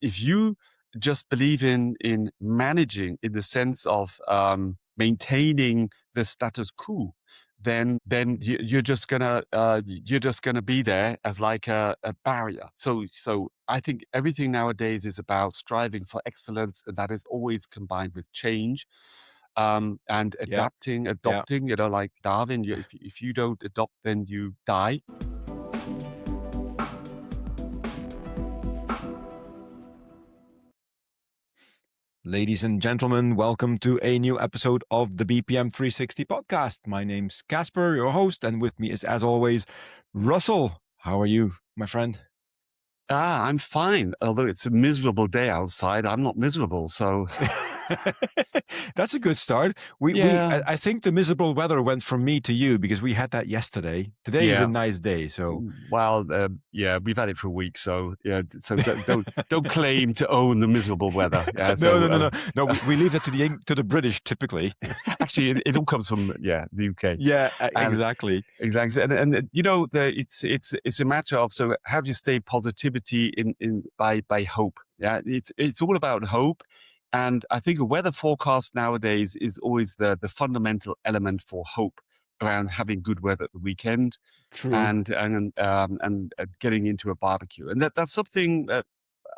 if you just believe in managing in the sense of maintaining the status quo, then you're just gonna be there as like a barrier. So I think everything nowadays is about striving for excellence, and that is always combined with change, and Yeah, yeah. adopting. Like Darwin, if you don't adopt, then you die. Ladies and gentlemen, welcome to a new episode of the BPM 360 podcast. My name's Caspar, your host, and with me is, as always, Russell. How are you, my friend? I'm fine. Although it's a miserable day outside, I'm not miserable. So That's a good start. yeah, I think the miserable weather went from me to you because we had that yesterday. Today is a yeah. nice day, so Well, yeah, we've had it for a week, so yeah. So don't claim to own the miserable weather. Yeah. no, So no, no, no, no. We leave that to the British typically. actually, it all comes from the UK, Yeah, and exactly. exactly, and it's a matter of, so how do you stay positivity in by hope? Yeah, it's all about hope, and I think a weather forecast nowadays is always the fundamental element for hope around having good weather at the weekend, True. and getting into a barbecue, and that's something that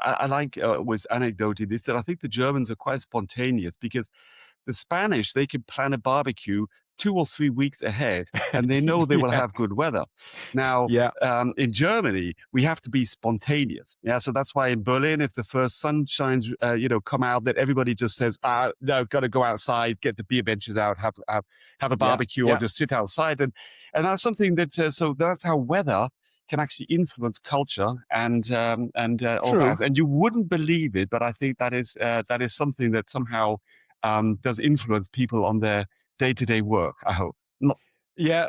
I like with anecdote is that I think the Germans are quite spontaneous, because the Spanish, they can plan a barbecue 2 or 3 weeks ahead, and they know they will Yeah, have good weather. Now, yeah. in Germany, we have to be spontaneous. Yeah, so that's why in Berlin, if the first sun shines, come out, that everybody just says, no, got to go outside, get the beer benches out, have a Yeah, barbecue, or yeah. just sit outside, and that's something that. So that's how weather can actually influence culture and all True. that. And you wouldn't believe it, but I think that is something that somehow does influence people on their day-to-day work, I hope. Not, Yeah,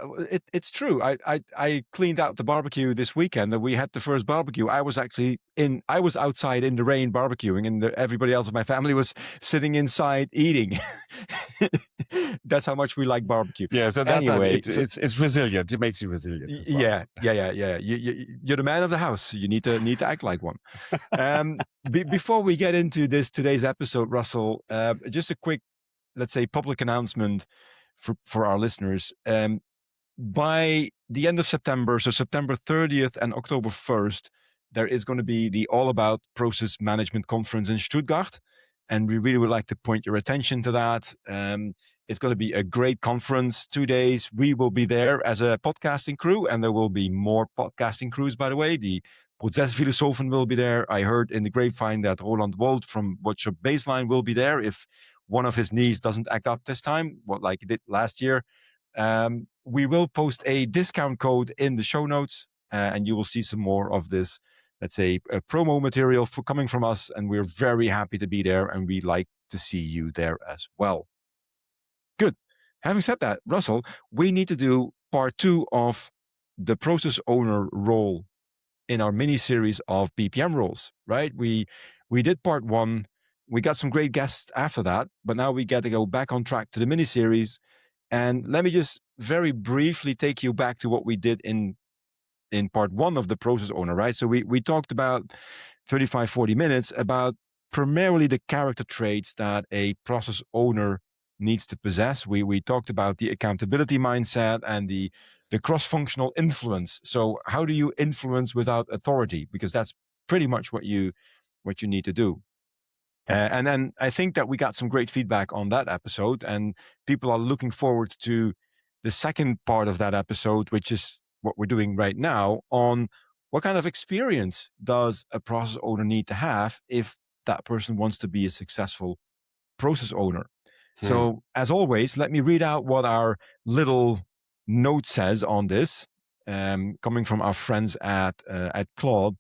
it's true. I cleaned out the barbecue this weekend, and we had the first barbecue. I was outside in the rain barbecuing, and everybody else of my family was sitting inside eating. That's how much we like barbecue. yeah, so Anyway, it's resilient. It makes you resilient as well. yeah. You're the man of the house. You need to act like one. Before we get into today's episode, Russell, just a quick, let's say, public announcement for our listeners. By the end of September, so September 30th and October 1st, there is going to be the All About Process Management Conference in Stuttgart. And we really would like to point your attention to that. It's going to be a great conference, 2 days. We will be there as a podcasting crew, and there will be more podcasting crews, by the way. The Prozessphilosophen will be there. I heard in the grapevine that Roland Wold from What's Your Baseline will be there if one of his knees doesn't act up this time, like he did last year. We will post a discount code in the show notes, and you will see some more of this, let's say, promo material coming from us. And we're very happy to be there, and we like to see you there as well. Good. Having said that, Russell, we need to do part 2 of the process owner role in our mini series of BPM roles, right? We did part 1. We got some great guests after that, but now we got to go back on track to the mini series. And let me just very briefly take you back to what we did in part 1 of the process owner, right? So we talked about 35, 40 minutes about primarily the character traits that a process owner needs to possess. We talked about the accountability mindset and the cross-functional influence. So how do you influence without authority? Because that's pretty much what you need to do. And then I think that we got some great feedback on that episode, and people are looking forward to the second part of that episode, which is what we're doing right now, on what kind of experience does a process owner need to have if that person wants to be a successful process owner. So as always, let me read out what our little note says on this, coming from our friends at Claude.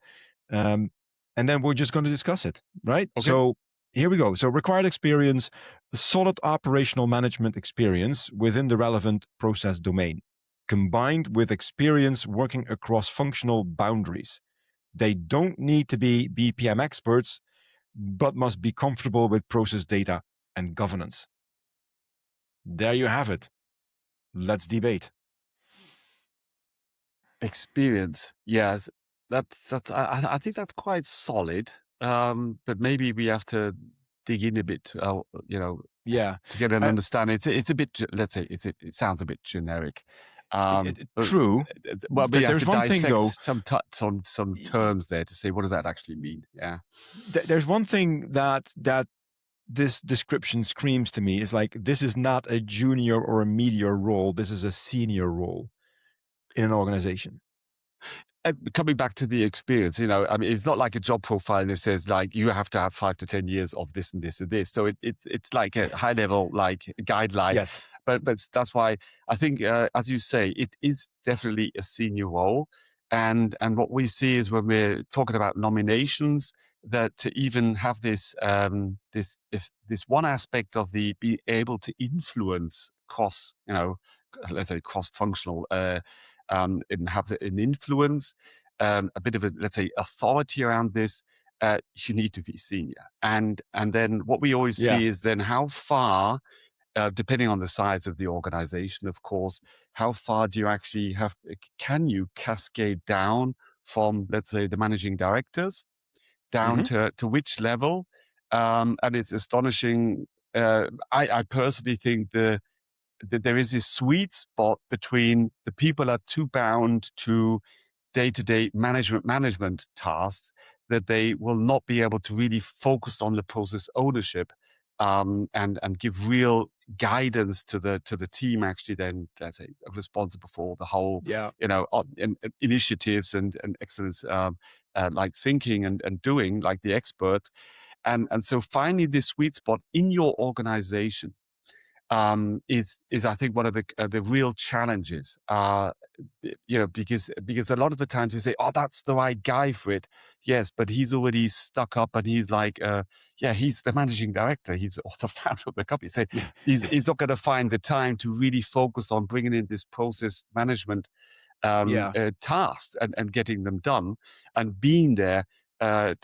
And then we're just going to discuss it, right? Okay. So here we go. So required experience, solid operational management experience within the relevant process domain, combined with experience working across functional boundaries. They don't need to be BPM experts, but must be comfortable with process data and governance. There you have it. Let's debate. Experience, yes. I think that's quite solid. but maybe we have to dig in a bit, Yeah. to get an Uh, understanding. It's a bit, let's say, it sounds a bit generic. But, True. well, we have There's to one thing dissect though. some terms there to say what does that actually mean. Yeah. There's one thing that this description screams to me is like, this is not a junior or a media role. This is a senior role in an organization. Coming back to the experience, I mean, it's not like a job profile that says like you have to have 5 to 10 years of this and this and this. So it's like a high level like guideline, Yes. but that's why I think, as you say, it is definitely a senior role, and what we see is when we're talking about nominations, that to even have this one aspect of the be able to influence cross, let's say cross functional. And have an influence, a bit of a, let's say, authority around this, you need to be senior. And then what we always Yeah. see is then how far, depending on the size of the organization, of course, how far do you actually have, can you cascade down from, let's say, the managing directors down Hmm. to which level? And it's astonishing. I personally think that there is this sweet spot between the people are too bound to day-to-day management tasks that they will not be able to really focus on the process ownership, and give real guidance to the team actually then, let's say, responsible for the whole, Yeah. and initiatives and excellence, like thinking and doing like the expert. And so finding this sweet spot in your organization, is I think one of the real challenges. Because a lot of the times you say, "Oh, that's the right guy for it." Yes, but he's already stuck up, and he's like, yeah, he's the managing director. He's the founder of the company. So Yeah. he's not going to find the time to really focus on bringing in this process management, Yeah. tasks and getting them done and being there, to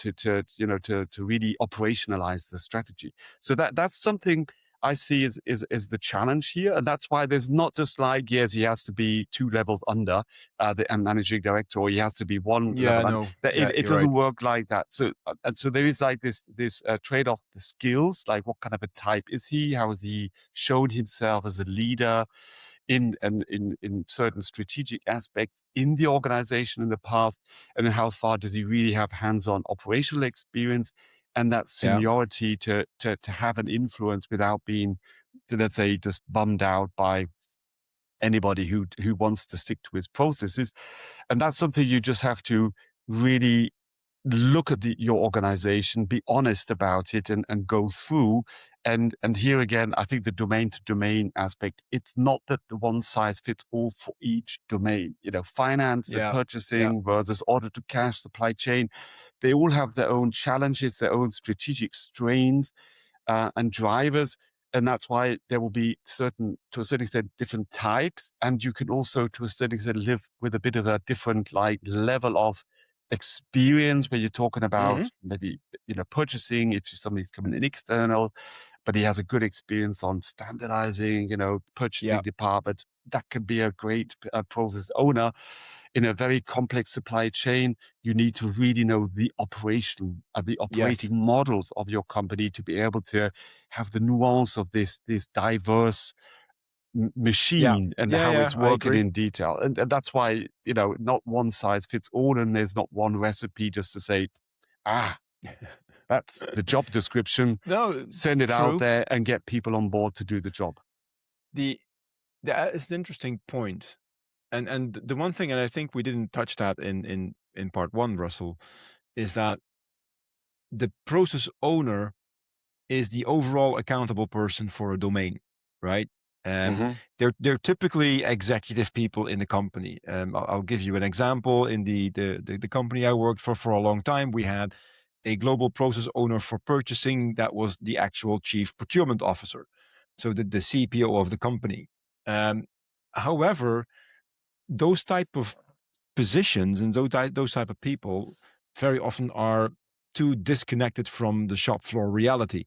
really operationalize the strategy. So that's something I see is the challenge here, and that's why there's not just like, yes, he has to be 2 levels under, the managing director, or he has to be one Yeah. level under. No. That Yeah. it You're right. doesn't work like that. So and so there is like this trade off the skills, like what kind of a type is he? How has he shown himself as a leader in certain strategic aspects in the organization in the past, and then how far does he really have hands-on operational experience and that Yeah. seniority to have an influence without being, let's say, just bummed out by anybody who wants to stick to his processes. And that's something you just have to really look at your organization, be honest about it, and go through. And here again, I think the domain to domain aspect, it's not that the one size fits all for each domain. Finance and Yeah. Yeah. purchasing versus order to cash, supply chain, they all have their own challenges, their own strategic strains, and drivers. And that's why there will be to a certain extent, different types. And you can also, to a certain extent, live with a bit of a different like level of experience where you're talking about Hmm. maybe, purchasing, if somebody's coming in external, but he has a good experience on standardizing, purchasing Yeah. department. That could be a great process owner in a very complex supply chain. You need to really know the the Yes. operating models of your company to be able to have the nuance of this diverse Yeah. machine and Yeah. how Yeah. it's I working agree. in detail. And that's why, not one size fits all, and there's not one recipe just to say, ah, that's the job description, No. send it out True. there and get people on board to do the job. The That is an interesting point. And the one thing, and I think we didn't touch that in part one, Russell, is that the process owner is the overall accountable person for a domain, right? Um, Hmm. they're typically executive people in the company. I'll give you an example. In the company I worked for a long time, we had a global process owner for purchasing that was the actual chief procurement officer, so the CPO of the company. Um, However, those type of positions and those type of people very often are too disconnected from the shop floor reality.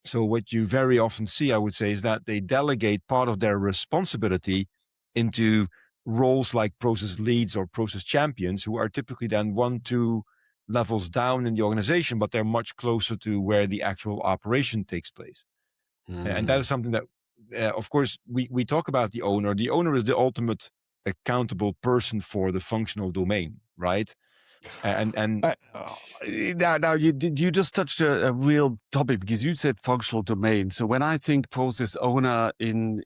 So what you very often see, I would say, is that they delegate part of their responsibility into roles like process leads or process champions, who are typically then 1, 2 levels down in the organization, but they're much closer to where the actual operation takes place. And that is Mm. something that, of course, we talk about the owner. The owner is the ultimate accountable person for the functional domain, right? And Uh, now you just touched a real topic because you said functional domain. So when I think process owner in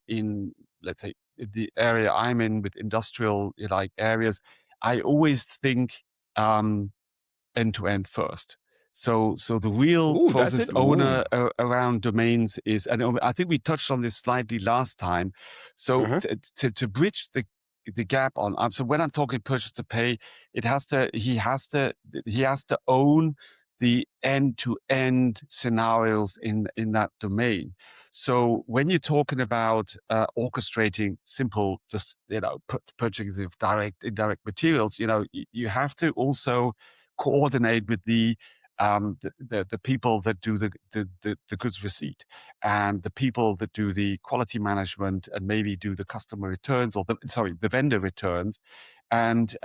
let's say the area I'm in with industrial like areas, I always think um, end to end first. So the real ooh, that's process it. owner Ooh. around domains is, and I think we touched on this slightly last time. So Uh-huh. to bridge the gap on, so when I'm talking purchase to pay, he has to own the end to end scenarios in that domain. So when you're talking about orchestrating simple, just purchasing of direct indirect materials, you have to also coordinate with the people that do the goods receipt and the people that do the quality management and maybe do the customer returns or the vendor returns and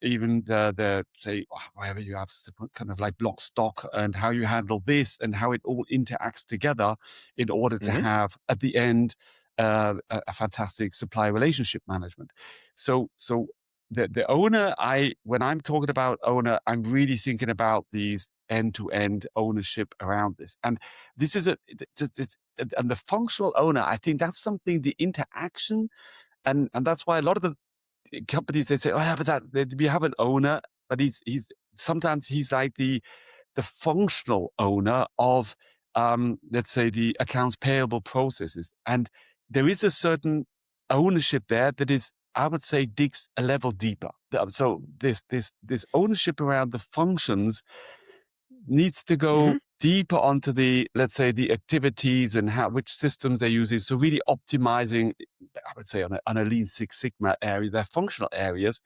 even the say wherever you have kind of like block stock and how you handle this and how it all interacts together in order to Mm-hmm. have at the end a fantastic supply relationship management. So the owner, when I'm talking about owner, I'm really thinking about these end-to-end ownership around this. And this is and the functional owner, I think that's something, the interaction, and that's why a lot of the companies, they say, oh yeah, but we have an owner, but he's sometimes he's like the functional owner of let's say the accounts payable processes. And there is a certain ownership there that is, I would say, digs a level deeper. So this ownership around the functions needs to Mm-hmm. go deeper onto the, let's say, the activities and which systems they're using. So really optimizing, I would say, on a Lean Six Sigma area, their functional areas.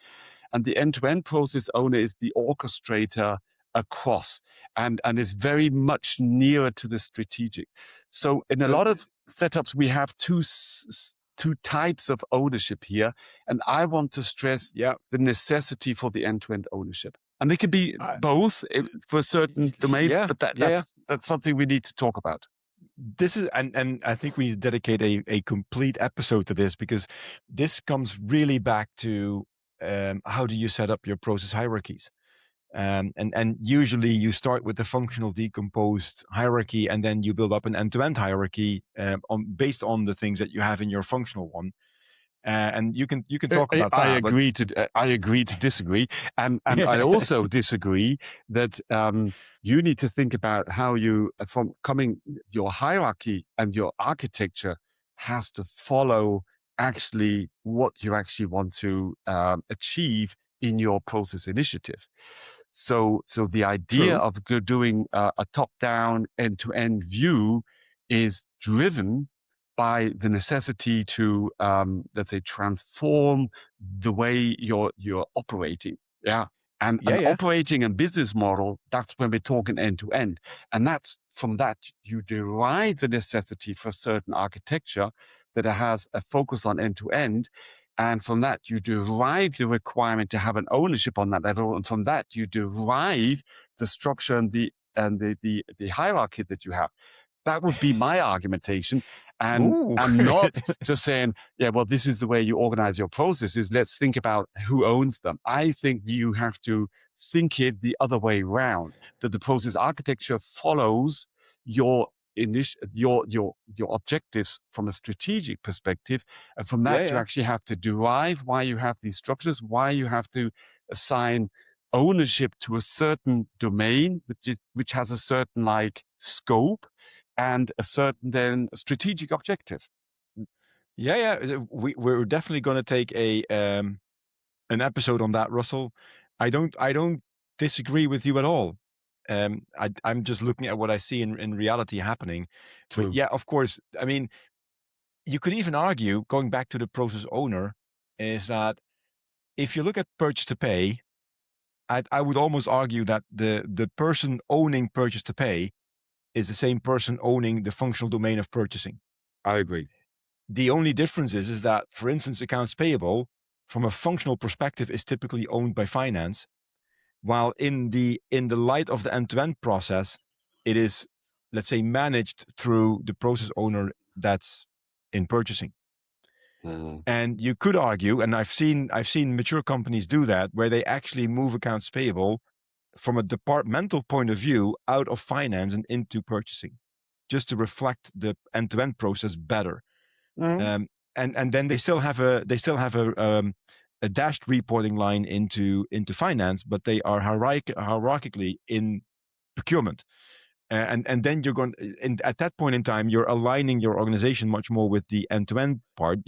And the end-to-end process owner is the orchestrator across and is very much nearer to the strategic. So in a Uh, lot of setups, we have two types of ownership here. And I want to stress yeah. the necessity for the end-to-end ownership. And they can be I, both for certain domains, yeah. but Yeah. that's something we need to talk about. This is, and I think we need to dedicate a complete episode to this, because this comes really back to how do you set up your process hierarchies. And usually you start with the functional decomposed hierarchy, and then you build up an end-to-end hierarchy based on the things that you have in your functional one. And you can talk about that, but I agree to disagree, and I also disagree that you need to think about how you from coming your hierarchy and your architecture has to follow actually what you actually want to achieve in your process initiative. So the idea true. of doing a top-down, end-to-end view is driven by the necessity to, let's say, transform the way you're operating. Yeah, and Yeah, an yeah, operating and business model. That's when we're talking end-to-end, and that's from that you derive the necessity for certain architecture that has a focus on end-to-end. And from that, you derive the requirement to have an ownership on that level. And from that, you derive the structure and the hierarchy that you have. That would be my argumentation. And ooh. I'm not just saying, yeah, well, this is the way you organize your processes. Let's think about who owns them. I think you have to think it the other way around, that the process architecture follows your your objectives from a strategic perspective, and from Yeah, that you yeah. actually have to derive why you have these structures, why you have to assign ownership to a certain domain which has a certain like scope and a certain then strategic objective. Yeah, yeah. We're definitely going to take an episode on that, Russell. I don't disagree with you at all. I'm just looking at what I see in reality happening. But True. yeah, of course. I mean, you could even argue, going back to the process owner, is that if you look at purchase to pay, I would almost argue that the person owning purchase to pay is the same person owning the functional domain of purchasing. I agree. The only difference is that, for instance, accounts payable from a functional perspective is typically owned by finance, while in the light of the end-to-end process, it is, let's say, managed through the process owner that's in purchasing. Mm. And you could argue, and I've seen mature companies do that, where they actually move accounts payable from a departmental point of view out of finance and into purchasing, just to reflect the end-to-end process better. Mm. And then they still have a dashed reporting line into finance, but they are hierarchically in procurement. And then you're going, and at that point in time, you're aligning your organization much more with the end-to-end part.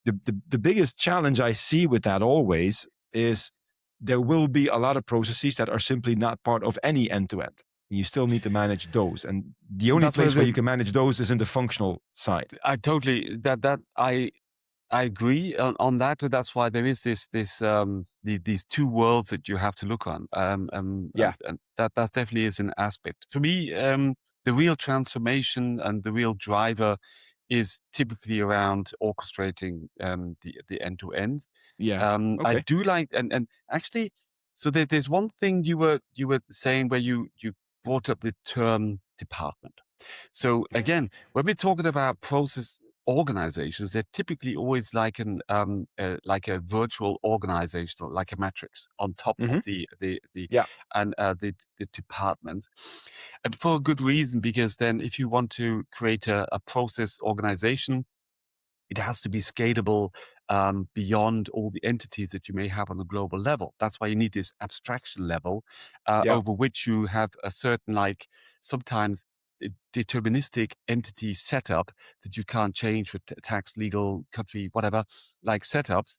The biggest challenge I see with that always is there will be a lot of processes that are simply not part of any end-to-end. You still need to manage those, and the only That's what place where it, you can manage those is in the functional side. I totally that I agree on that. That's why there is these two worlds that you have to look on. Yeah. And that definitely is an aspect. For me, the real transformation and the real driver is typically around orchestrating the end to end. Yeah. I Okay. do like and actually, so there's one thing you were saying where you brought up the term department. So again, when we're talking about process organizations, they're typically always like a virtual organization or like a matrix on top Hmm. of the Yeah. and the department, and for a good reason, because then if you want to create a process organization, it has to be scalable beyond all the entities that you may have on a global level. That's why you need this abstraction level Yeah. over which you have a certain, like, sometimes deterministic entity setup that you can't change for tax, legal, country, whatever, like setups,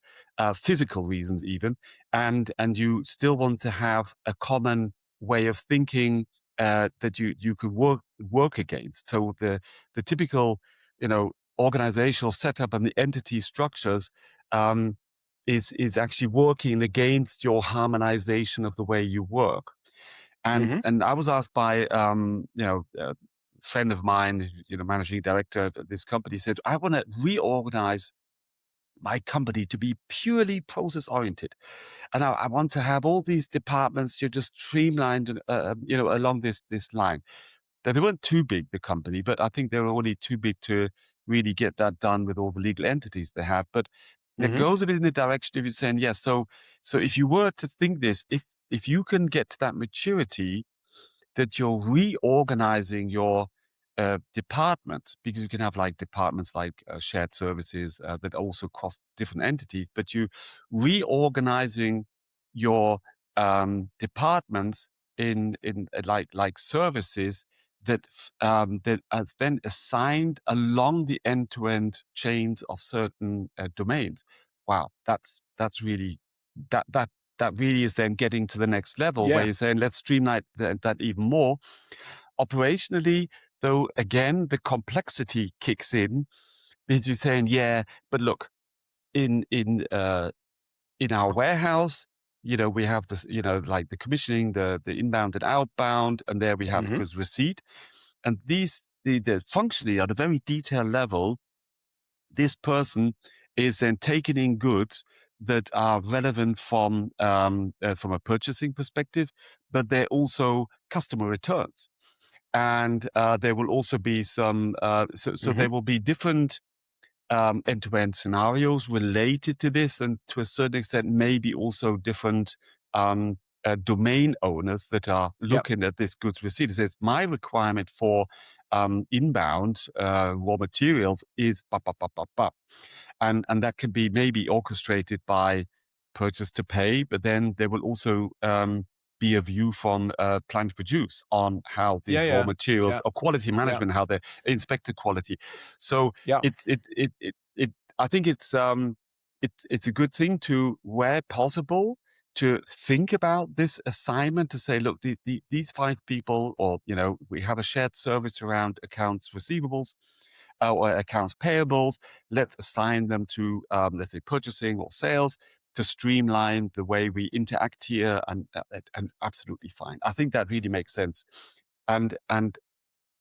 physical reasons even, and you still want to have a common way of thinking that you could work against. So the typical, you know, organizational setup and the entity structures um, is actually working against your harmonization of the way you work. Hmm. And I was asked by a friend of mine, you know, managing director of this company, said, I want to reorganize my company to be purely process oriented, and I want to have all these departments, you're just streamlined, along this line. They weren't too big, the company, but I think they were only too big to really get that done with all the legal entities they have. But it Hmm. goes a bit in the direction of you saying, yes. So if you were to think this, if you can get to that maturity that you're reorganizing your departments, because you can have like departments like shared services that also cross different entities, but you reorganizing your departments in like services that is then assigned along the end-to-end chains of certain domains. Wow, that's really that that really is then getting to the next level where Yeah. you're saying, let's streamline that even more. Operationally, though, again, the complexity kicks in because you're saying, yeah, but look, in our warehouse, you know, we have this, you know, like the commissioning, the inbound and outbound, and there we have Hmm. goods receipt. And these, the functionally at a very detailed level, this person is then taking in goods that are relevant from a purchasing perspective, but they're also customer returns. And there will also be some, so Hmm. there will be different end-to-end scenarios related to this, and to a certain extent, maybe also different domain owners that are Yeah. looking at this goods receipt. It says, my requirement for inbound raw materials is ba, ba, ba, ba, ba. And that can be maybe orchestrated by purchase to pay, but then there will also be a view from plan to produce on how the Yeah. raw Yeah. materials Yeah. or quality Yeah. management, how they inspected quality. So Yeah. it I think it's a good thing to, where possible, to think about this assignment, to say, look, these five people, or, you know, we have a shared service around accounts receivables or accounts payables. Let's assign them to, let's say, purchasing or sales, to streamline the way we interact here, and absolutely fine. I think that really makes sense. And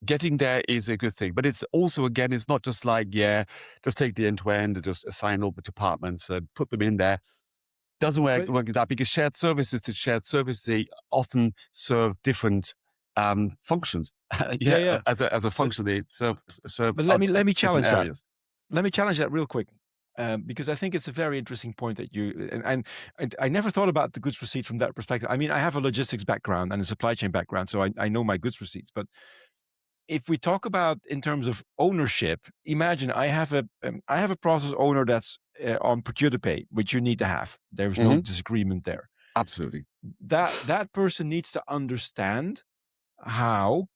getting there is a good thing, but it's also, again, it's not just like, yeah, just take the end to end and just assign all the departments and put them in there. Doesn't work, But work like that because shared services to shared services, they often serve different functions. yeah, Yeah, yeah. as a But function, they serve but let me different challenge that. areas. Let me challenge that real quick. Because I think it's a very interesting point that and I never thought about the goods receipt from that perspective. I mean, I have a logistics background and a supply chain background, so I know my goods receipts. But if we talk about in terms of ownership, imagine I have a process owner that's on procure to pay, which you need to have. There's no Hmm. disagreement there. Absolutely. That person needs to understand how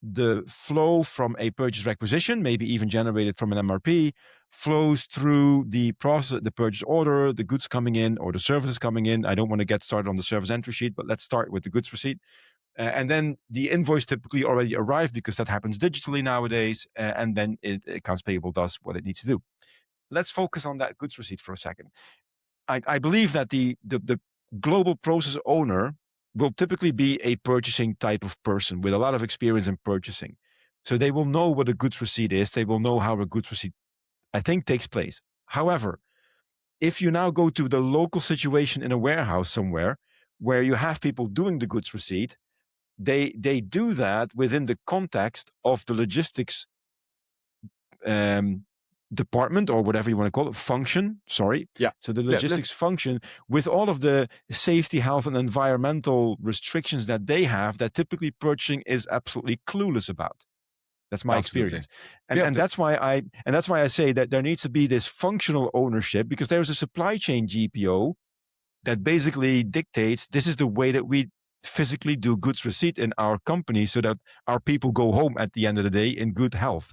the flow from a purchase requisition, maybe even generated from an MRP, flows through the process, the purchase order, the goods coming in, or the services coming in. I don't want to get started on the service entry sheet, but let's start with the goods receipt. And then the invoice typically already arrived because that happens digitally nowadays. And then accounts payable does what it needs to do. Let's focus on that goods receipt for a second. I believe that the global process owner will typically be a purchasing type of person with a lot of experience in purchasing. So they will know what a goods receipt is. They will know how a goods receipt, I think, takes place. However, if you now go to the local situation in a warehouse somewhere where you have people doing the goods receipt, they do that within the context of the logistics um, department, or whatever you want to call it, function. Sorry. Yeah. So the Let, logistics function, with all of the safety, health, and environmental restrictions that they have, that typically purchasing is absolutely clueless about. That's my absolutely. experience. And Yeah. and that's why I say that there needs to be this functional ownership, because there's a supply chain GPO that basically dictates this is the way that we physically do goods receipt in our company, so that our people go home at the end of the day in good health.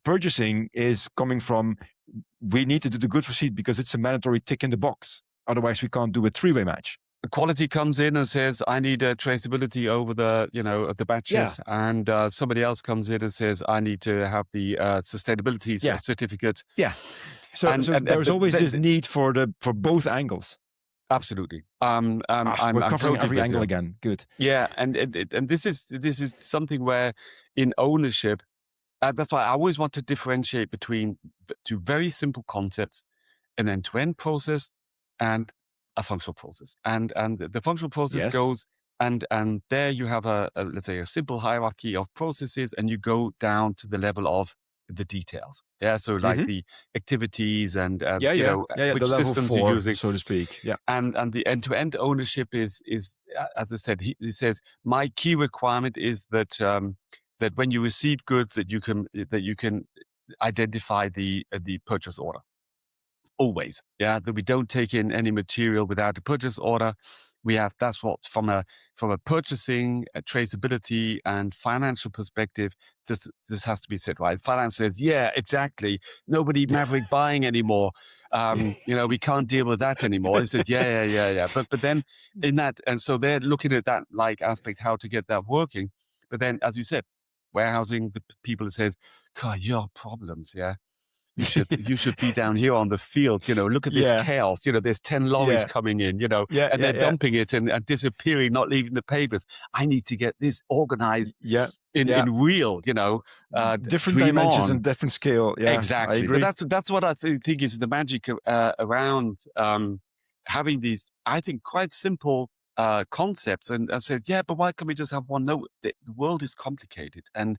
Purchasing is coming from, we need to do the goods receipt because it's a mandatory tick in the box. Otherwise, we can't do a three-way match. Quality comes in and says, I need a traceability over the, of the Yeah, batches. And somebody else comes in and says, I need to have the sustainability yeah, certificate. yeah. So And, so and, there's but always this need for both angles. absolutely. We're I'm covering totally every with angle you. again. Good. Yeah. And this is something where in ownership, that's why I always want to differentiate between two very simple concepts: an end-to-end process and a functional process. And the functional process Yes. goes, and there you have a let's say a simple hierarchy of processes, and you go down to the level of the details. Yeah, so like Mm-hmm. the activities and Yeah. The which level systems you're 4, using, so to speak. Yeah. and the end-to-end ownership is as I said, he says my key requirement is that that when you receive goods, that you can identify the purchase order always. Yeah, that we don't take in any material without a purchase order. We have, that's what from a purchasing, a traceability, and financial perspective, this has to be said right. Finance says, yeah, exactly. Nobody maverick buying anymore. We can't deal with that anymore. They said, yeah. But then in that, and so they're looking at that like aspect, how to get that working. But then, as you said, warehousing, the people says, God, your problems, yeah. You should be down here on the field. Look at this Yeah. chaos. There's 10 lorries Yeah. coming in. Yeah. And Yeah. they're Yeah. dumping it and disappearing, not leaving the papers. I need to get this organized Yeah. Yeah. in real. Different Dream dimensions and on. different scale. Yeah, I Exactly. But agree. that's what I think is the magic around having these, I think, quite simple concepts. And I said, yeah, but why can't we just have one? No, the world is complicated, and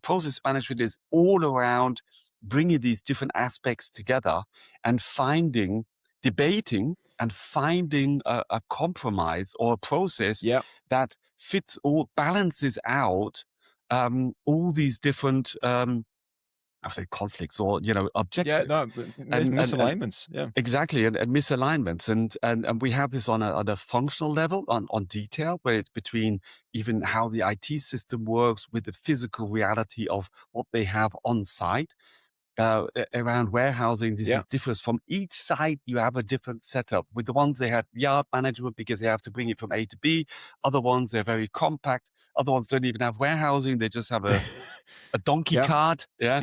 process management is all around bringing these different aspects together and debating and finding a compromise or a process Yeah. that fits all, balances out all these different I would say conflicts or Yeah. objectives, No, and misalignments. Yeah. exactly, and misalignments, and we have this on a functional level, on detail, where it's between even how the IT system works with the physical reality of what they have on site. Around warehousing, this Yeah. is differs from each site. You have a different setup. With the ones they have yard management because they have to bring it from A to B. Other ones, they're very compact. Other ones don't even have warehousing. They just have a donkey Yeah. cart, yeah,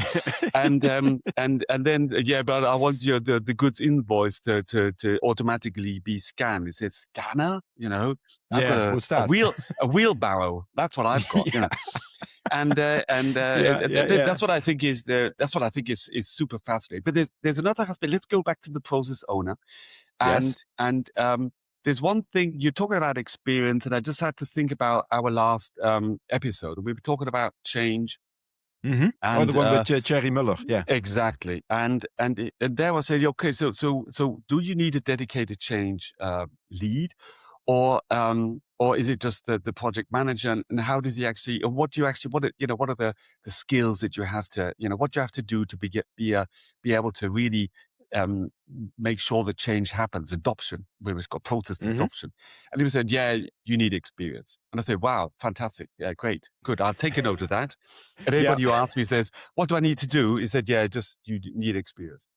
and then but I want the goods invoice to automatically be scanned. It says scanner, I've got Yeah. What's a that? wheelbarrow. That's what I've got, Yeah. Yeah, yeah, yeah. that's what I think is is super fascinating. But there's another aspect. Let's go back to the process owner, Yes. and there's one thing you're talking about experience, and I just had to think about our last episode. We were talking about change, Hmm. Oh, the and one with Cherry Muller. Yeah. exactly, and there I said, okay, so do you need a dedicated change lead, or is it just the project manager, and how does he actually, or what do you actually, what are the skills that you have to, what you have to do to be able to really um, make sure the change happens, adoption, where we've got process Hmm. adoption. And he said, yeah, you need experience. And I said, wow, fantastic, yeah, great, good, I'll take a note of that. And Yeah. anybody who asks me says, what do I need to do? He said, yeah, just you need experience.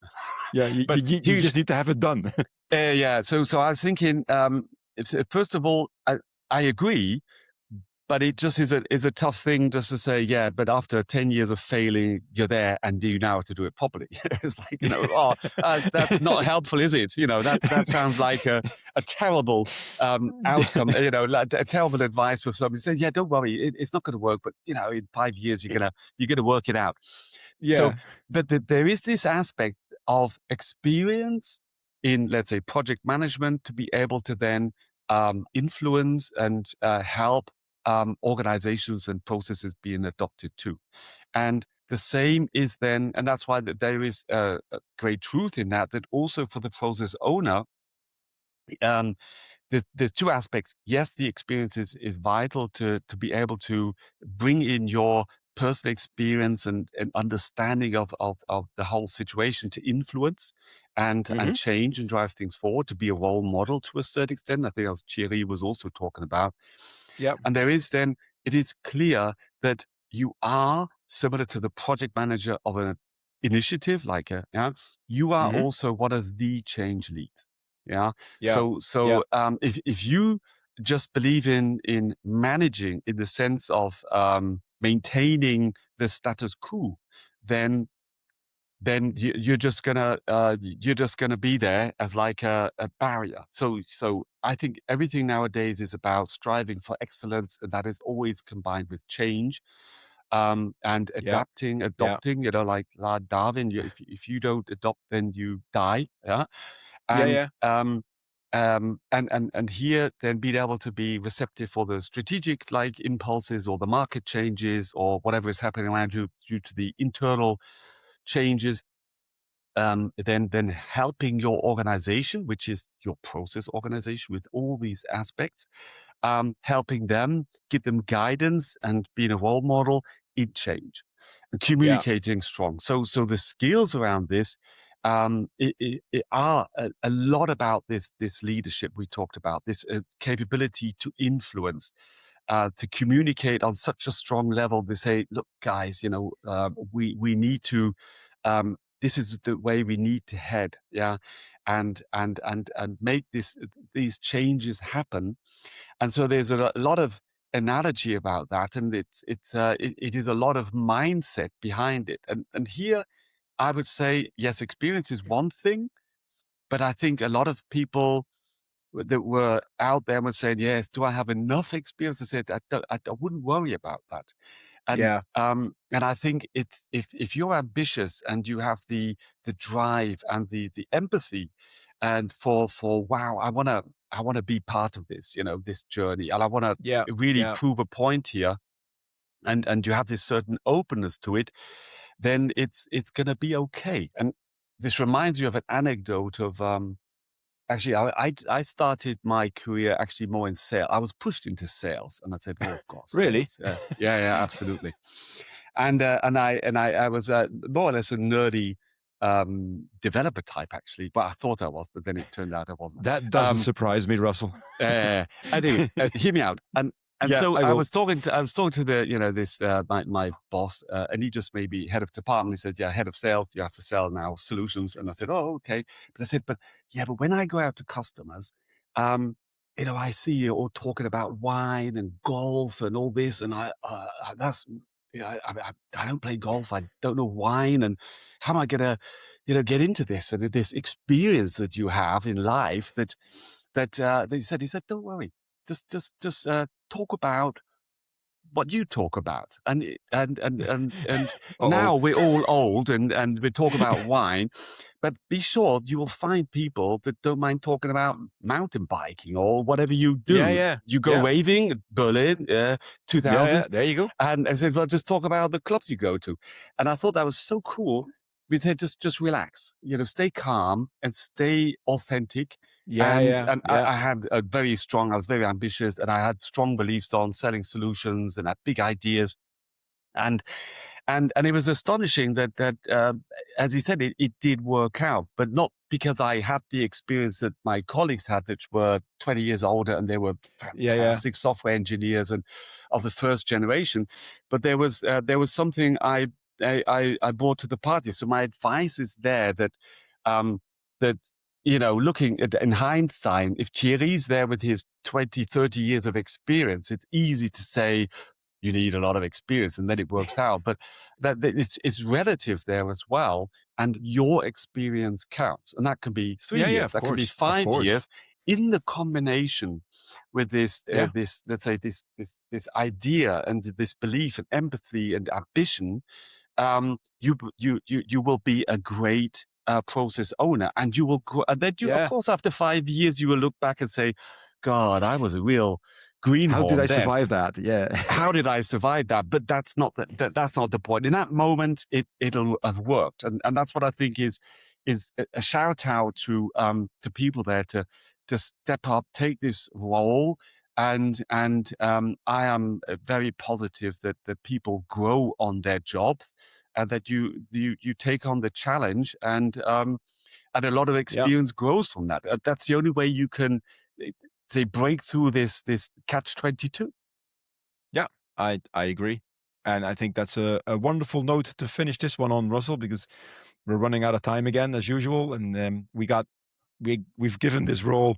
Yeah. But You here's just need to have it done. yeah. So I was thinking, first of all, I agree, but it just is a tough thing just to say, yeah. But after 10 years of failing, you're there, and do you know how to do it properly? It's like, oh, that's not helpful, is it? That sounds like a terrible outcome. Like a terrible advice for somebody saying, yeah, don't worry, it's not going to work, but in 5 years you're gonna work it out. So, Yeah. but there is this aspect of experience in, let's say, project management to be able to then influence and help organizations and processes being adopted too. And the same is then, and that's why there is a great truth in that also for the process owner, um, there's two aspects. Yes, the experience is vital to be able to bring in your personal experience and understanding of the whole situation to influence and Hmm. change and drive things forward, to be a role model to a certain extent. I think that was Thierry was also talking about. Yeah. And it is clear that you are similar to the project manager of an initiative, you are Hmm. also one of the change leads. Yeah. Yeah. Yeah. If you just believe in managing in the sense of maintaining the status quo, then you're just gonna be there as like a barrier. So I think everything nowadays is about striving for excellence, and that is always combined with change, and Yeah. Yeah. adopting. Like Darwin, if you don't adopt, then you die. Yeah, Yeah. and Yeah. and here then being able to be receptive for the strategic like impulses or the market changes or whatever is happening around you due to the internal changes, then helping your organization, which is your process organization, with all these aspects, helping them, give them guidance, and being a role model in change, and Yeah. communicating strong. So the skills around this it are a lot about this leadership we talked about, this capability to influence, to communicate on such a strong level to say, look, guys, we need to. This is the way we need to head, yeah, and make these changes happen. And so there's a lot of analogy about that, and it is a lot of mindset behind it. And here I would say, yes, experience is one thing, but I think a lot of people that were out there were saying, yes, do I have enough experience? I said, I wouldn't worry about that. Yeah. And I think it's, if you're ambitious and you have the drive and the empathy, and for wow, I wanna be part of this, this journey, and I wanna Yeah. really Yeah. prove a point here, and you have this certain openness to it, then it's gonna be okay. And this reminds me of an anecdote of actually, I started my career actually more in sales. I was pushed into sales, and I said, "Oh gosh, Really? sales, yeah, yeah, yeah, absolutely." And I was more or less a nerdy developer type, actually. But I thought I was, but then it turned out I wasn't. That doesn't Um, surprise me, Russell. Anyway, hear me out. And Yeah, so I will. I was talking to the this my boss, and he just made me head of department. He said, "Yeah, head of sales, you have to sell now solutions." And I said, "Oh, okay." But I said, "But yeah, but when I go out to customers, um, I see you all talking about wine and golf and all this, and that's I don't play golf. I don't know wine, and how am I gonna get into this and this experience that you have in life that he said, don't worry, just talk about what you talk about. And Uh-oh. now we're all old and we talk about wine, but be sure you will find people that don't mind talking about mountain biking or whatever you Yeah, do. yeah, You go yeah, raving, Berlin, yeah, 2000, yeah. There you go. and I said, well, just talk about the clubs you go to. And I thought that was so cool. We said, just relax, stay calm and stay authentic. Yeah, And yeah, and yeah, I had I was very ambitious, and I had strong beliefs on selling solutions and had big ideas. And and it was astonishing that as he said, it did work out, but not because I had the experience that my colleagues had, that were 20 years older and they were yeah, yeah, fantastic software engineers and of the first generation. But there was something I brought to the party. So my advice is there um, that looking at in hindsight, if Thierry's there with his 20, 30 years of experience, it's easy to say you need a lot of experience and then it works out. But that it's relative there as well. And your experience counts. And that can be three yeah, yeah. years, Of that can be course, of 5 years course. in the combination with Yeah, this, let's say, this idea and this belief and empathy and ambition. You will be a great process owner, and you will and then you, of yeah. course, after 5 years, you will look back and say, God, I was a real How did I greenhorn then. survive that? Yeah. How did I survive that? But that's not that's not the point. In that moment, it'll have worked, and that's what I think is a shout out to people there to step up, take this role, and I am very positive that people grow on their jobs, and that you take on the challenge, and a lot of Yeah, experience grows from that. That's the only way you can say break through this catch-22. yeah. I agree, and I think that's a wonderful note to finish this one on, Russell, because we're running out of time again as usual, and we've given this role.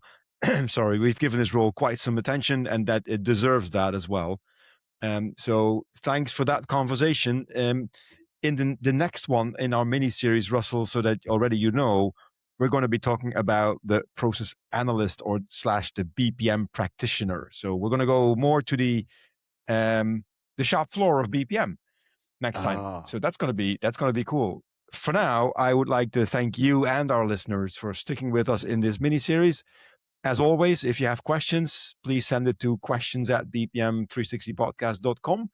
Sorry, we've given this role quite some attention, and that it deserves that as well. So thanks for that conversation. In the next one in our mini series, Russell, so that already we're going to be talking about the process analyst or slash the BPM practitioner. So we're going to go more to the shop floor of BPM next time. Ah. So that's going to be cool. For now, I would like to thank you and our listeners for sticking with us in this mini series. As always, if you have questions, please send it to questions@bpm360podcast.com.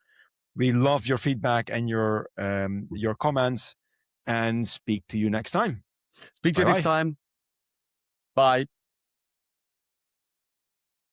We love your feedback and your comments, and speak to you next time. Speak to Bye you next bye. time. Bye.